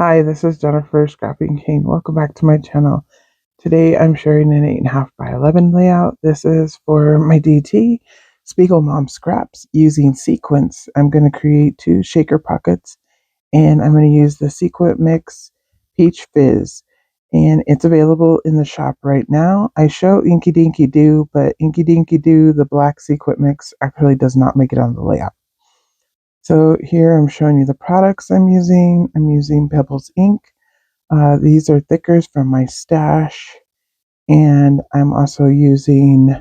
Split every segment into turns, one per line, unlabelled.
Hi, this is Jennifer Scrapping King. Welcome back to my channel. Today I'm sharing an 8.5 by 11 layout. This is for my DT, Spiegelmom Scraps, using sequins. I'm going to create 2 shaker pockets, and I'm going to use the sequin mix Peach Fizz. And it's available in the shop right now. I show Inky Dinky Doo, but Inky Dinky Doo, the black sequin mix, actually does not make it on the layout. So here I'm showing you the products I'm using. I'm using Pebbles Inc. These are thickers from my stash, and I'm also using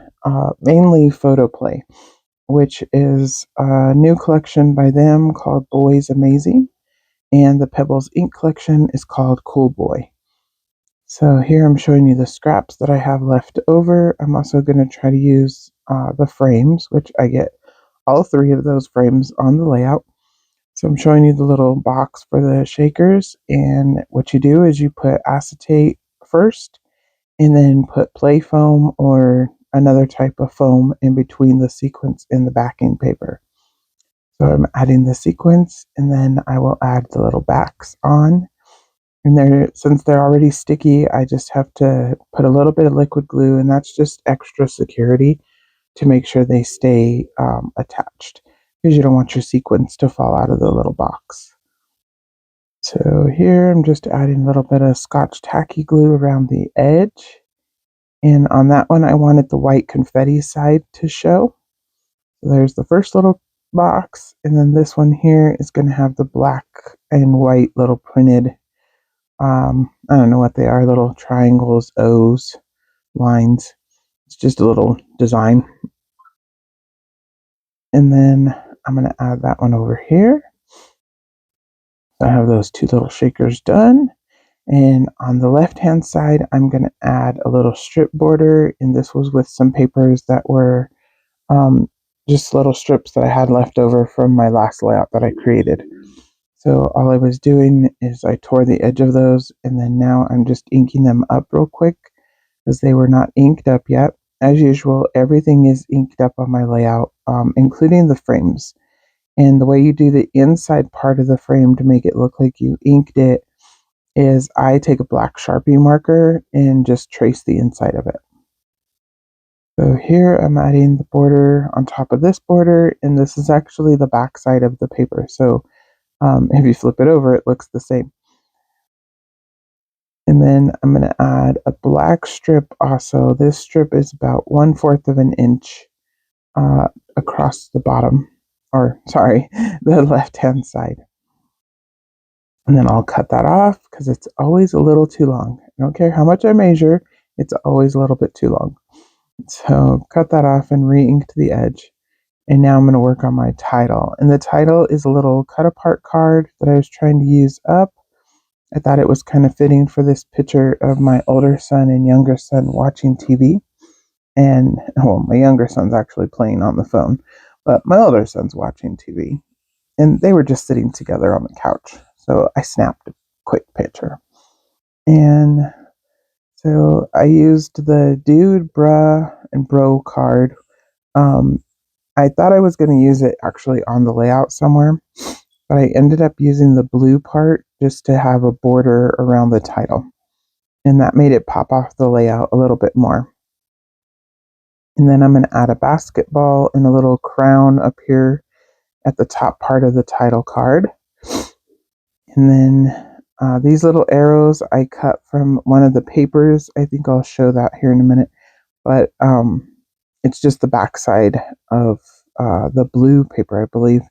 mainly Photoplay, which is a new collection by them called Boys Amazing, and the Pebbles Inc collection is called Cool Boy. So here I'm showing you the scraps that I have left over. I'm also going to try to use the frames, which I get all 3 of those frames on the layout. So I'm showing you the little box for the shakers, and what you do is you put acetate first and then put play foam or another type of foam in between the sequins and the backing paper. So I'm adding the sequins, and then I will add the little backs on. And since they're already sticky, I just have to put a little bit of liquid glue, and that's just extra security to make sure they stay attached, because you don't want your sequins to fall out of the little box. So here I'm just adding a little bit of Scotch tacky glue around the edge. And on that one, I wanted the white confetti side to show. So there's the first little box, and then this one here is going to have the black and white little printed, I don't know what they are, little triangles, O's, lines. It's just a little design. And then I'm going to add that one over here. So I have those 2 little shakers done. And on the left hand side, I'm going to add a little strip border, and this was with some papers that were just little strips that I had left over from my last layout that I created. So all I was doing is I tore the edge of those, and then now I'm just inking them up real quick because they were not inked up yet. As usual, everything is inked up on my layout, including the frames. And the way you do the inside part of the frame to make it look like you inked it is I take a black Sharpie marker and just trace the inside of it. So here I'm adding the border on top of this border, and this is actually the back side of the paper. So if you flip it over, it looks the same. And then I'm going to add a black strip also. This strip is about 1/4 of an inch across the bottom, or sorry, the left-hand side. And then I'll cut that off because it's always a little too long. I don't care how much I measure, it's always a little bit too long. So cut that off and re-inked the edge. And now I'm going to work on my title. And the title is a little cut apart card that I was trying to use up. I thought it was kind of fitting for this picture of my older son and younger son watching TV. And, well, my younger son's actually playing on the phone, but my older son's watching TV. And they were just sitting together on the couch. So I snapped a quick picture. And so I used the dude, bruh, and bro card. I thought I was going to use it actually on the layout somewhere, but I ended up using the blue part just to have a border around the title. And that made it pop off the layout a little bit more. And then I'm going to add a basketball and a little crown up here at the top part of the title card. And then these little arrows I cut from one of the papers. I think I'll show that here in a minute. But it's just the backside of the blue paper, I believe,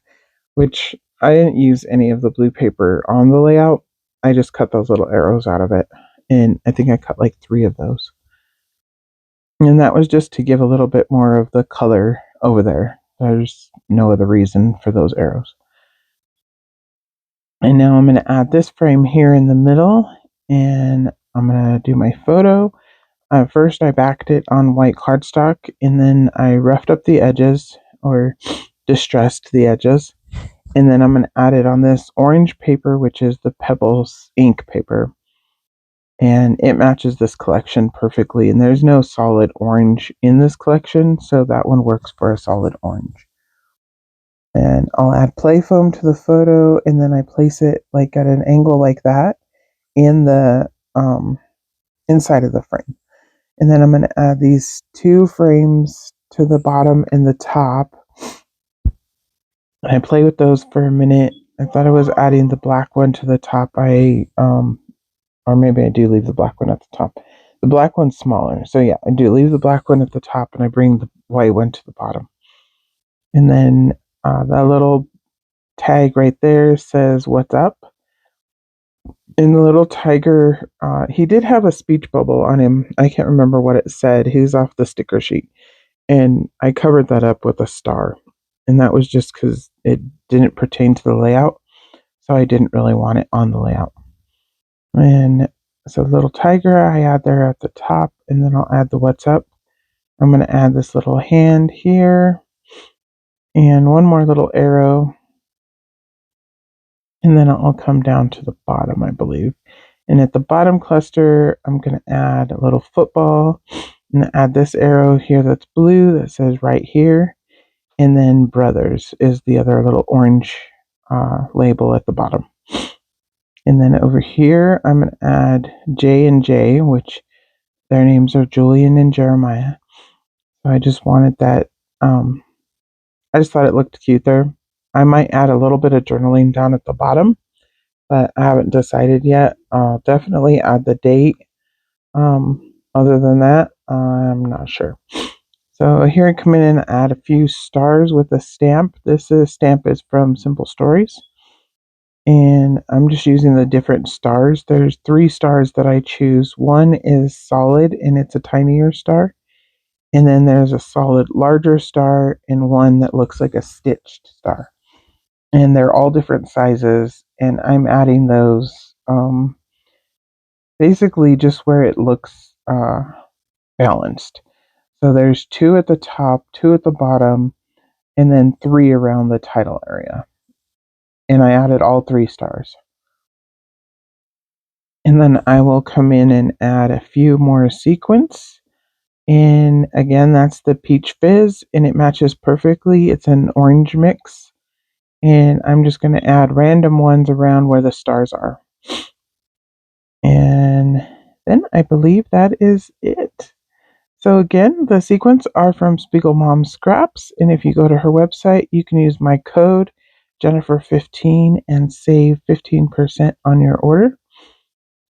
which I didn't use any of the blue paper on the layout. I just cut those little arrows out of it. And I think I cut like 3 of those. And that was just to give a little bit more of the color over there. There's no other reason for those arrows. And now I'm going to add this frame here in the middle, and I'm going to do my photo. First I backed it on white cardstock, and then I roughed up the edges, or distressed the edges. And then I'm going to add it on this orange paper, which is the Pebbles Inc paper. And it matches this collection perfectly. And there's no solid orange in this collection, so that one works for a solid orange. And I'll add play foam to the photo, and then I place it like at an angle like that. in the inside of the frame. And then I'm going to add these 2 frames to the bottom and the top. And I play with those for a minute. I thought I was adding the black one to the top. Or maybe I do leave the black one at the top. The black one's smaller. So yeah, I do leave the black one at the top and I bring the white one to the bottom. And then that little tag right there says "What's up?" And the little tiger, he did have a speech bubble on him. I can't remember what it said. He's off the sticker sheet. And I covered that up with a star. And that was just because it didn't pertain to the layout. So I didn't really want it on the layout. And so little tiger I add there at the top. And then I'll add the "What's up?" I'm going to add this little hand here. And one more little arrow. And then I'll come down to the bottom, I believe. And at the bottom cluster, I'm going to add a little football and add this arrow here that's blue that says "right here." And then "Brothers" is the other little orange label at the bottom. And then over here, I'm going to add J and J, which their names are Julian and Jeremiah. So I just wanted that. I just thought it looked cute there. I might add a little bit of journaling down at the bottom, but I haven't decided yet. I'll definitely add the date. Other than that, I'm not sure. So here I come in and add a few stars with a stamp. Stamp is from Simple Stories. And I'm just using the different stars. There's 3 stars that I choose. One is solid and it's a tinier star. And then there's a solid larger star and one that looks like a stitched star. And they're all different sizes. And I'm adding those basically just where it looks balanced. So there's 2 at the top, 2 at the bottom, and then 3 around the title area. And I added all 3 stars. And then I will come in and add a few more sequins. And again, that's the Peach Fizz, and it matches perfectly. It's an orange mix. And I'm just going to add random ones around where the stars are. And then I believe that is it. So again, the sequins are from Spiegelmom Scraps, and if you go to her website, you can use my code Jennifer15 and save 15% on your order.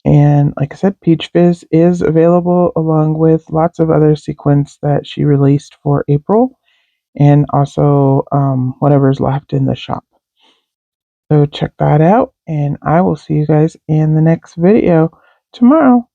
And like I said, Peach Fizz is available along with lots of other sequins that she released for April, and also whatever's left in the shop. So check that out, and I will see you guys in the next video tomorrow.